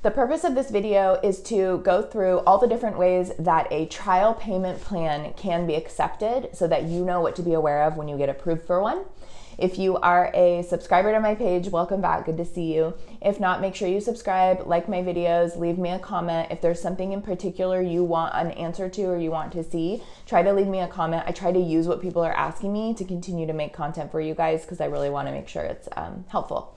The purpose of this video is to go through all the different ways that a trial payment plan can be accepted so that you know what to be aware of when you get approved for one. If you are a subscriber to my page, welcome back, good to see you. If not, make sure you subscribe, like my videos, leave me a comment. If there's something in particular you want an answer to or you want to see, try to leave me a comment. I try to use what people are asking me to continue to make content for you guys because I really want to make sure it's helpful.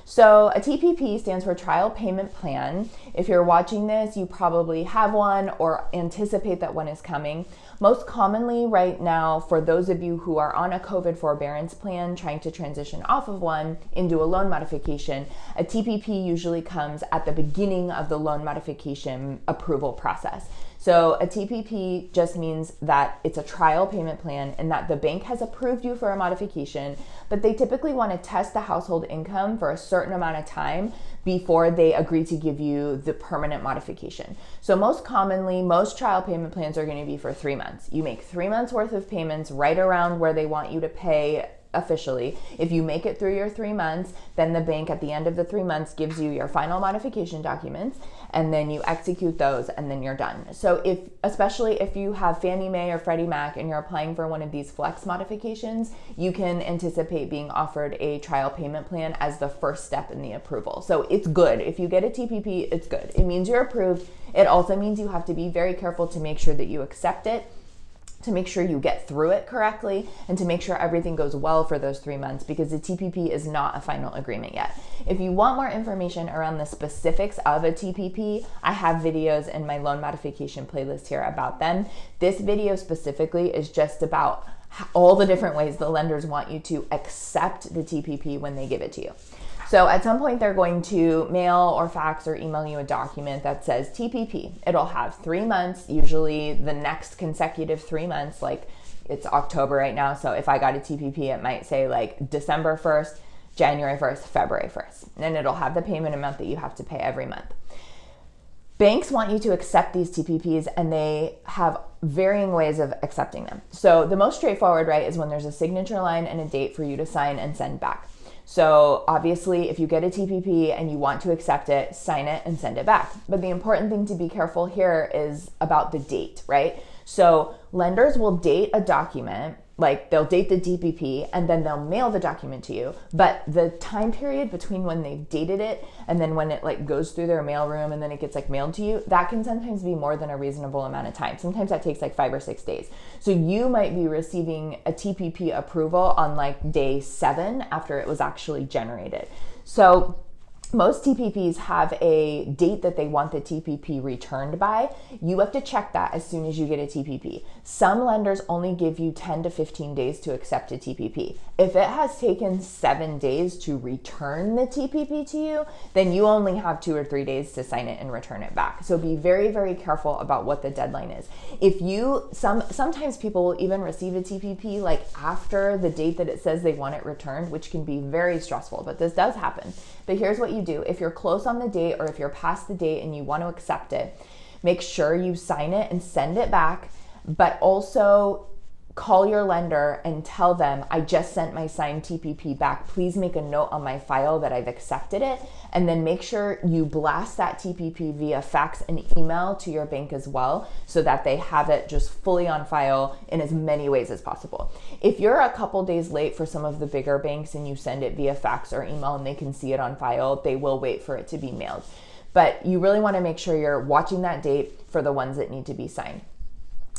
So a TPP stands for Trial Payment Plan. If you're watching this, you probably have one or anticipate that one is coming. Most commonly right now, for those of you who are on a COVID forbearance plan trying to transition off of one into a loan modification, a TPP usually comes at the beginning of the loan modification approval process. So a TPP just means that it's a trial payment plan and that the bank has approved you for a modification, but they typically want to test the household income for a certain amount of time before they agree to give you the permanent modification. So most commonly, most trial payment plans are going to be for 3 months. You make 3 months worth of payments right around where they want you to pay officially. If you make it through your 3 months, then the bank at the end of the 3 months gives you your final modification documents, and then you execute those and then you're done. So especially if you have Fannie Mae or Freddie Mac and you're applying for one of these flex modifications, you can anticipate being offered a trial payment plan as the first step in the approval. So it's good. If you get a TPP, it's good. It means you're approved. It also means you have to be very careful to make sure that you accept it, to make sure you get through it correctly, and to make sure everything goes well for those 3 months, because the TPP is not a final agreement yet. If you want more information around the specifics of a TPP, I have videos in my loan modification playlist here about them. This video specifically is just about all the different ways the lenders want you to accept the TPP when they give it to you. So at some point they're going to mail or fax or email you a document that says TPP. It'll have 3 months, usually the next consecutive 3 months, like it's October right now. So if I got a TPP, it might say like December 1st, January 1st, February 1st. And it'll have the payment amount that you have to pay every month. Banks want you to accept these TPPs, and they have varying ways of accepting them. So the most straightforward, right, is when there's a signature line and a date for you to sign and send back. So obviously, if you get a TPP and you want to accept it, sign it and send it back. But the important thing to be careful here is about the date, right? So lenders will date a document, like they'll date the TPP and then they'll mail the document to you. But the time period between when they've dated it and then when it like goes through their mailroom and then it gets like mailed to you, that can sometimes be more than a reasonable amount of time. Sometimes that takes like 5 or 6 days. So you might be receiving a TPP approval on like day 7 after it was actually generated. So most TPPs have a date that they want the TPP returned by. You have to check that as soon as you get a TPP. Some lenders only give you 10 to 15 days to accept a TPP. If it has taken 7 days to return the TPP to you, then you only have 2 or 3 days to sign it and return it back. So be very, very careful about what the deadline is. Sometimes people will even receive a TPP like after the date that it says they want it returned, which can be very stressful, but this does happen. But here's what you do. If you're close on the date or if you're past the date and you want to accept it, make sure you sign it and send it back, but also call your lender and tell them, I just sent my signed TPP back. Please make a note on my file that I've accepted it. And then make sure you blast that TPP via fax and email to your bank as well, so that they have it just fully on file in as many ways as possible. If you're a couple days late for some of the bigger banks and you send it via fax or email and they can see it on file, they will wait for it to be mailed. But you really want to make sure you're watching that date for the ones that need to be signed.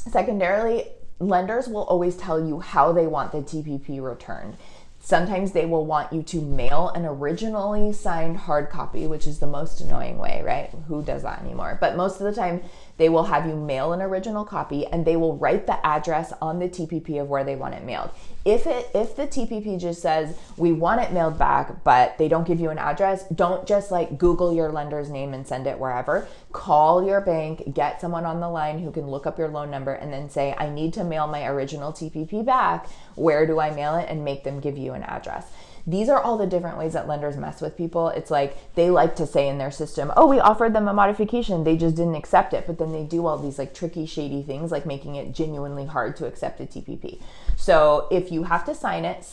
Secondarily, lenders will always tell you how they want the TPP returned. Sometimes they will want you to mail an originally signed hard copy, which is the most annoying way, right? Who does that anymore? But most of the time, they will have you mail an original copy and they will write the address on the TPP of where they want it mailed. If the TPP just says, we want it mailed back, but they don't give you an address, don't just like Google your lender's name and send it wherever. Call your bank, get someone on the line who can look up your loan number and then say, I need to mail my original TPP back. Where do I mail it? And make them give you an address. These are all the different ways that lenders mess with people. It's like they like to say in their system, oh, we offered them a modification, they just didn't accept it. But then they do all these like tricky, shady things, like making it genuinely hard to accept a TPP. So if you have to sign it,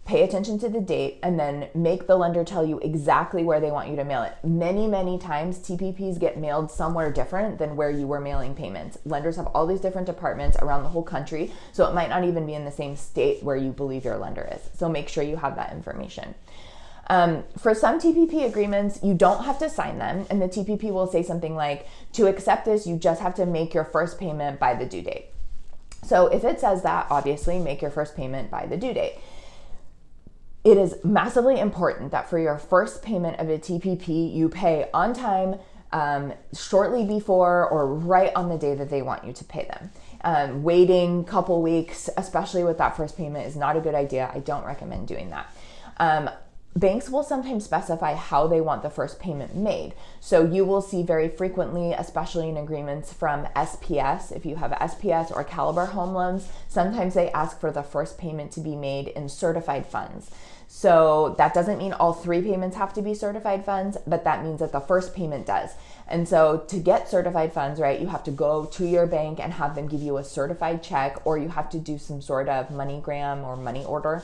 pay attention to the date, and then make the lender tell you exactly where they want you to mail it. Many, many times TPPs get mailed somewhere different than where you were mailing payments. Lenders have all these different departments around the whole country, so it might not even be in the same state where you believe your lender is. So make sure you have that information. For some TPP agreements, you don't have to sign them, and the TPP will say something like, to accept this, you just have to make your first payment by the due date. So if it says that, obviously make your first payment by the due date. It is massively important that for your first payment of a TPP, you pay on time, shortly before or right on the day that they want you to pay them. Waiting a couple weeks, especially with that first payment, is not a good idea. I don't recommend doing that. Banks will sometimes specify how they want the first payment made. So you will see very frequently, especially in agreements from SPS, if you have SPS or Caliber home loans, sometimes they ask for the first payment to be made in certified funds. So that doesn't mean all 3 payments have to be certified funds, but that means that the first payment does. And so to get certified funds, right, you have to go to your bank and have them give you a certified check, or you have to do some sort of MoneyGram or money order.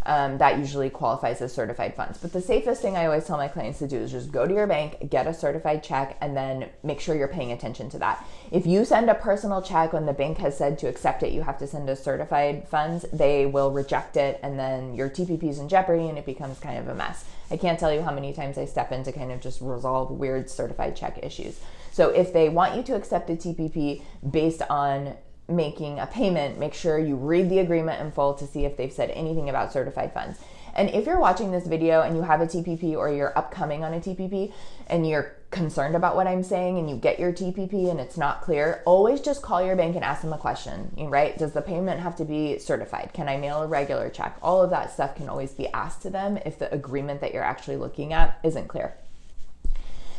That usually qualifies as certified funds. But the safest thing I always tell my clients to do is just go to your bank, get a certified check, and then make sure you're paying attention to that. If you send a personal check when the bank has said to accept it, you have to send a certified funds, they will reject it, and then your TPP is in jeopardy and it becomes kind of a mess. I can't tell you how many times I step in to kind of just resolve weird certified check issues. So if they want you to accept a TPP based on making a payment, make sure you read the agreement in full to see if they've said anything about certified funds. And if you're watching this video and you have a TPP or you're upcoming on a TPP and you're concerned about what I'm saying and you get your TPP and it's not clear, always just call your bank and ask them a question, right? Does the payment have to be certified? Can I mail a regular check? All of that stuff can always be asked to them if the agreement that you're actually looking at isn't clear.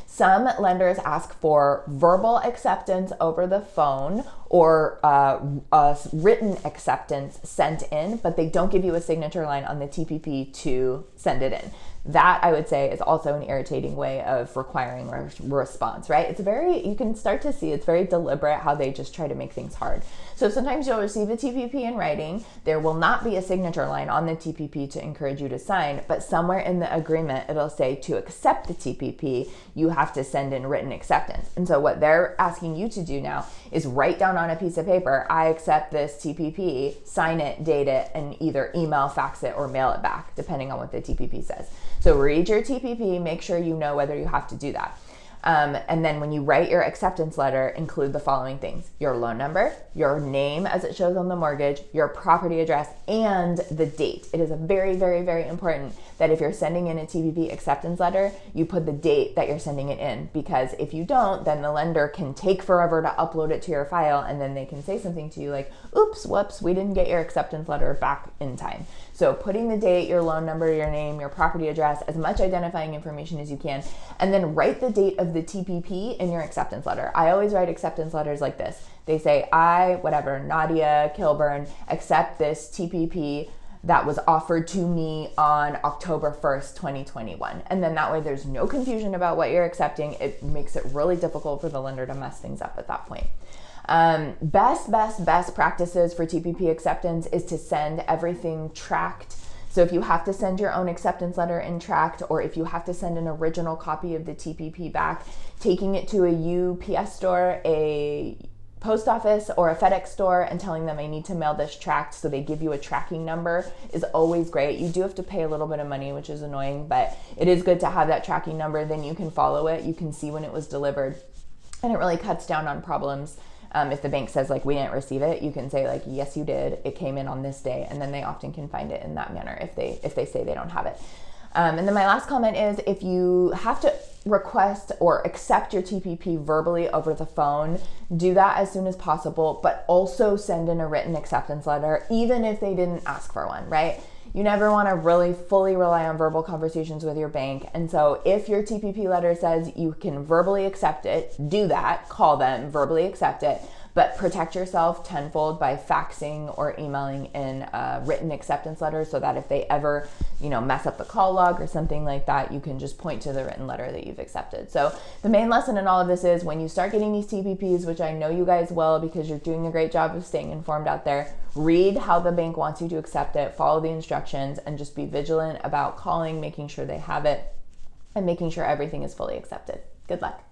Some lenders ask for verbal acceptance over the phone or a written acceptance sent in, but they don't give you a signature line on the TPP to send it in. That, I would say, is also an irritating way of requiring a response, right? You can start to see it's very deliberate how they just try to make things hard. So sometimes you'll receive a TPP in writing. There will not be a signature line on the TPP to encourage you to sign, but somewhere in the agreement, it'll say to accept the TPP, you have to send in written acceptance. And so what they're asking you to do now is write down on a piece of paper, I accept this TPP, sign it, date it, and either email, fax it, or mail it back, depending on what the TPP says. So read your TPP, make sure you know whether you have to do that. And then when you write your acceptance letter, include the following things: your loan number, your name as it shows on the mortgage, your property address, and the date. It is very, very, very important that if you're sending in a TPP acceptance letter, you put the date that you're sending it in, because if you don't, then the lender can take forever to upload it to your file, and then they can say something to you like, oops, whoops, we didn't get your acceptance letter back in time. So putting the date, your loan number, your name, your property address, as much identifying information as you can, and then write the date of the TPP in your acceptance letter. I always write acceptance letters like this. They say, I, whatever, Nadia Kilburn, accept this TPP that was offered to me on October 1st, 2021. And then that way there's no confusion about what you're accepting. It makes it really difficult for the lender to mess things up at that point. Best practices for TPP acceptance is to send everything tracked. So if you have to send your own acceptance letter in tracked, or if you have to send an original copy of the TPP back, taking it to a UPS store, a post office, or a FedEx store and telling them I need to mail this tracked so they give you a tracking number is always great. You do have to pay a little bit of money, which is annoying, but it is good to have that tracking number. Then you can follow it. You can see when it was delivered, and it really cuts down on problems. If the bank says like, we didn't receive it, you can say like, yes, you did. It came in on this day. And then they often can find it in that manner if they say they don't have it. And then my last comment is, if you have to request or accept your TPP verbally over the phone, do that as soon as possible, but also send in a written acceptance letter, even if they didn't ask for one, right? You never want to really fully rely on verbal conversations with your bank. And so if your TPP letter says you can verbally accept it, do that, call them, verbally accept it, but protect yourself tenfold by faxing or emailing in a written acceptance letter, so that if they ever, mess up the call log or something like that, you can just point to the written letter that you've accepted. So the main lesson in all of this is, when you start getting these TPPs, which I know you guys will because you're doing a great job of staying informed out there, read how the bank wants you to accept it, follow the instructions, and just be vigilant about calling, making sure they have it, and making sure everything is fully accepted. Good luck.